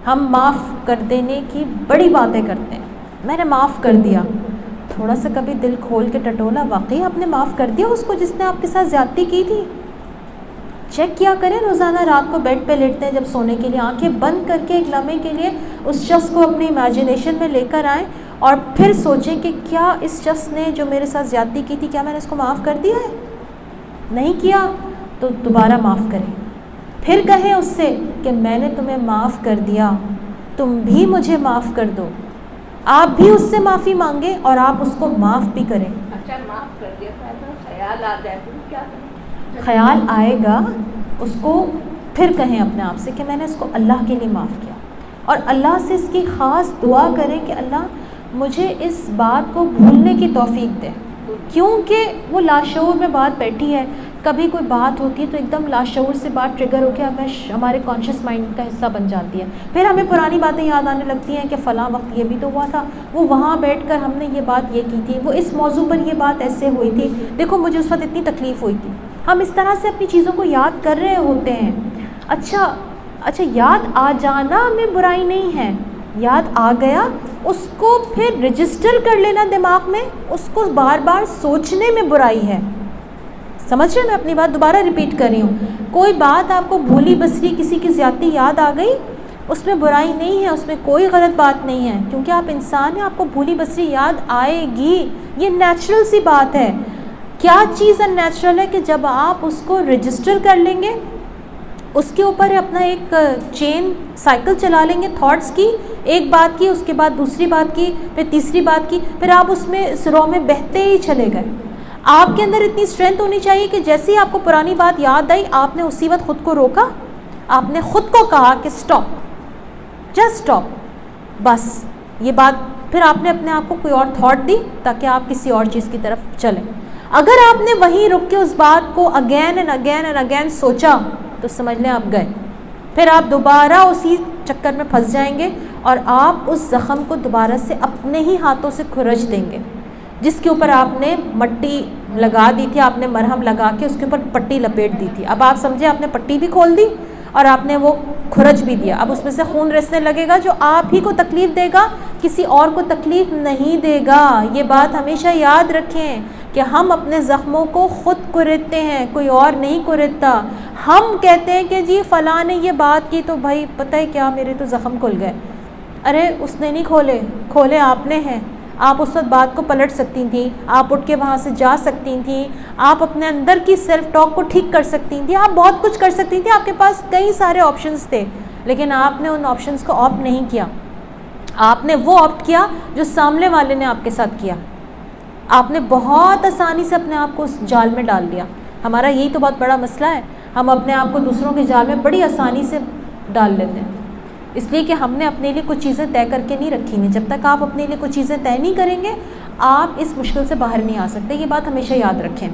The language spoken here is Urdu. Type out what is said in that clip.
ہم معاف کر دینے کی بڑی باتیں کرتے ہیں، میں نے معاف کر دیا. تھوڑا سا کبھی دل کھول کے ٹٹولا، واقعی آپ نے معاف کر دیا اس کو جس نے آپ کے ساتھ زیادتی کی تھی؟ چیک کیا کریں روزانہ رات کو بیڈ پہ لیٹتے ہیں جب سونے کے لیے، آنکھیں بند کر کے ایک لمحے کے لیے اس شخص کو اپنی امیجنیشن میں لے کر آئیں اور پھر سوچیں کہ کیا اس شخص نے جو میرے ساتھ زیادتی کی تھی کیا میں نے اس کو معاف کر دیا ہے؟ نہیں کیا تو دوبارہ معاف کریں. پھر کہیں اس سے کہ میں نے تمہیں معاف کر دیا، تم بھی مجھے معاف کر دو. آپ بھی اس سے معافی مانگیں اور آپ اس کو معاف بھی کریں. اچھا معاف کر دیا تو خیال آ جائے تو کیا کریں؟ خیال آئے گا اس کو پھر کہیں اپنے آپ سے کہ میں نے اس کو اللہ کے لیے معاف کیا، اور اللہ سے اس کی خاص دعا کریں کہ اللہ مجھے اس بات کو بھولنے کی توفیق دے، کیونکہ وہ لاشعور میں بات بیٹھی ہے. کبھی کوئی بات ہوتی ہے تو ایک دم لاشعور سے بات ٹریگر ہو کے ہمارے کانشیس مائنڈ کا حصہ بن جاتی ہے. پھر ہمیں پرانی باتیں یاد آنے لگتی ہیں کہ فلاں وقت یہ بھی تو ہوا تھا، وہ وہاں بیٹھ کر ہم نے یہ بات یہ کی تھی، وہ اس موضوع پر یہ بات ایسے ہوئی تھی، دیکھو مجھے اس وقت اتنی تکلیف ہوئی تھی. ہم اس طرح سے اپنی چیزوں کو یاد کر رہے ہوتے ہیں. اچھا یاد آ جانا میں برائی نہیں ہے، یاد آ گیا اس کو پھر رجسٹر کر لینا دماغ میں، اس کو بار بار سوچنے میں برائی ہے. سمجھ رہے ہیں؟ میں اپنی بات دوبارہ ریپیٹ کر رہی ہوں. کوئی بات آپ کو بھولی بسری کسی کی زیادتی یاد آ گئی، اس میں برائی نہیں ہے، اس میں کوئی غلط بات نہیں ہے، کیونکہ آپ انسان ہیں، آپ کو بھولی بسری یاد آئے گی، یہ نیچرل سی بات ہے. کیا چیز ان نیچرل ہے کہ جب آپ اس کو رجسٹر کر لیں گے، اس کے اوپر اپنا ایک چین سائیکل چلا لیں گے تھاٹس کی، ایک بات کی اس کے بعد دوسری بات کی پھر تیسری بات کی، پھر آپ اس میں اس رو میں بہتے ہی چلے گئے. آپ کے اندر اتنی اسٹرینتھ ہونی چاہیے کہ جیسے ہی آپ کو پرانی بات یاد آئی آپ نے اسی وقت خود کو روکا، آپ نے خود کو کہا کہ اسٹاپ، جسٹ اسٹاپ، بس یہ بات. پھر آپ نے اپنے آپ کو کوئی اور تھاٹ دی تاکہ آپ کسی اور چیز کی طرف چلیں. اگر آپ نے وہیں رک کے اس بات کو again and again and again سوچا تو سمجھ لیں آپ گئے، پھر آپ دوبارہ اسی چکر میں پھنس جائیں گے اور آپ اس زخم کو دوبارہ سے اپنے ہی ہاتھوں سے کھرچ دیں گے جس کے اوپر آپ نے مٹی لگا دی تھی، آپ نے مرہم لگا کے اس کے اوپر پٹی لپیٹ دی تھی. اب آپ سمجھے آپ نے پٹی بھی کھول دی اور آپ نے وہ کھرچ بھی دیا، اب اس میں سے خون رسنے لگے گا جو آپ ہی کو تکلیف دے گا، کسی اور کو تکلیف نہیں دے گا. یہ بات ہمیشہ یاد رکھیں کہ ہم اپنے زخموں کو خود کریدتے ہیں، کوئی اور نہیں کریدتا. ہم کہتے ہیں کہ جی فلاں نے یہ بات کی تو بھائی پتہ ہے کیا میرے تو زخم کھل گئے. ارے اس نے نہیں کھولے آپ نے ہیں. آپ اس وقت بات کو پلٹ سکتی تھیں، آپ اٹھ کے وہاں سے جا سکتی تھیں، آپ اپنے اندر کی سیلف ٹاک کو ٹھیک کر سکتی تھیں، آپ بہت کچھ کر سکتی تھیں، آپ کے پاس کئی سارے آپشنز تھے، لیکن آپ نے ان آپشنز کو آپٹ نہیں کیا. آپ نے وہ آپٹ کیا جو سامنے والے نے آپ کے ساتھ کیا. آپ نے بہت آسانی سے اپنے آپ کو اس جال میں ڈال دیا. ہمارا یہی تو بہت بڑا مسئلہ ہے، ہم اپنے آپ کو دوسروں کے جال میں بڑی آسانی سے ڈال لیتے ہیں، اس لیے کہ ہم نے اپنے لیے کچھ چیزیں طے کر کے نہیں رکھی ہیں. جب تک آپ اپنے لیے کچھ چیزیں طے نہیں کریں گے آپ اس مشکل سے باہر نہیں آ سکتے. یہ بات ہمیشہ یاد رکھیں.